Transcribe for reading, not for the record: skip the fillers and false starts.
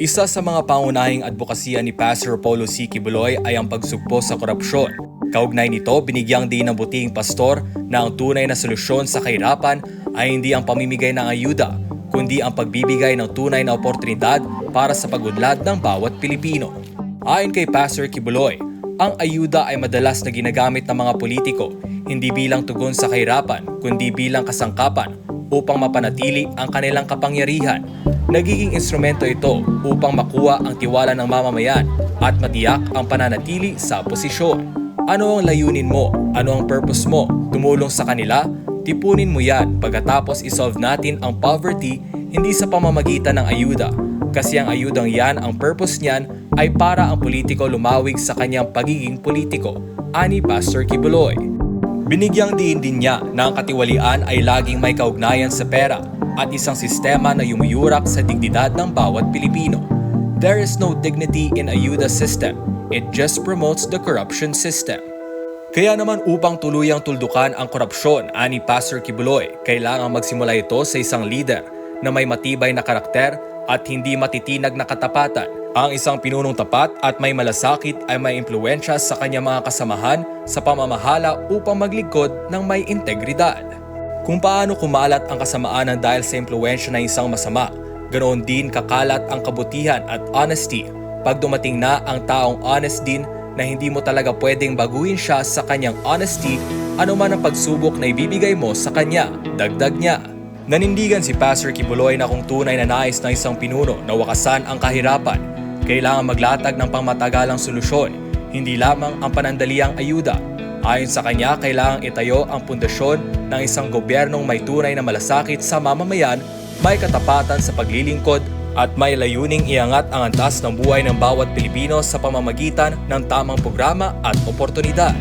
Isa sa mga pangunahing advokasya ni Pastor Apollo C. Quiboloy ay ang pagsugpo sa korupsyon. Kaugnay nito, binigyang din ng butihing pastor na ang tunay na solusyon sa kahirapan ay hindi ang pamimigay ng ayuda, kundi ang pagbibigay ng tunay na oportunidad para sa pag-unlad ng bawat Pilipino. Ayon kay Pastor Quiboloy, ang ayuda ay madalas na ginagamit ng mga politiko hindi bilang tugon sa kahirapan, kundi bilang kasangkapan upang mapanatili ang kanilang kapangyarihan. Nagiging instrumento ito upang makuha ang tiwala ng mamamayan at matiyak ang pananatili sa posisyon. Ano ang layunin mo? Ano ang purpose mo? Tumulong sa kanila? Tipunin mo yan pagkatapos isolve natin ang poverty hindi sa pamamagitan ng ayuda. Kasi ang ayudang yan, ang purpose niyan ay para ang politiko lumawig sa kanyang pagiging politiko, ani Pastor Quiboloy. Binigyang din niya na ang katiwalian ay laging may kaugnayan sa pera at isang sistema na yumuyurak sa dignidad ng bawat Pilipino. There is no dignity in ayuda system. It just promotes the corruption system. Kaya naman upang tuluyang tuldukan ang korupsyon, ani Pastor Quiboloy, kailangang magsimula ito sa isang leader na may matibay na karakter at hindi matitinag na katapatan. Ang isang pinunong tapat at may malasakit ay may impluwensya sa kanyang mga kasamahan sa pamamahala upang maglingkod ng may integridad. Kung paano kumalat ang kasamaan ng dahil sa impluwensya ng isang masama, ganoon din kakalat ang kabutihan at honesty pag dumating na ang taong honest din na hindi mo talaga pwedeng baguhin siya sa kanyang honesty anuman ang pagsubok na ibibigay mo sa kanya, dagdag niya. Nanindigan si Pastor Quiboloy na kung tunay na nais ng isang pinuno na wakasan ang kahirapan, kailangan maglatag ng pangmatagalang solusyon, hindi lamang ang panandaliang ayuda. Ayon sa kanya, kailangang itayo ang pundasyon ng isang gobyernong may tunay na malasakit sa mamamayan, may katapatan sa paglilingkod, at may layuning iangat ang antas ng buhay ng bawat Pilipino sa pamamagitan ng tamang programa at oportunidad.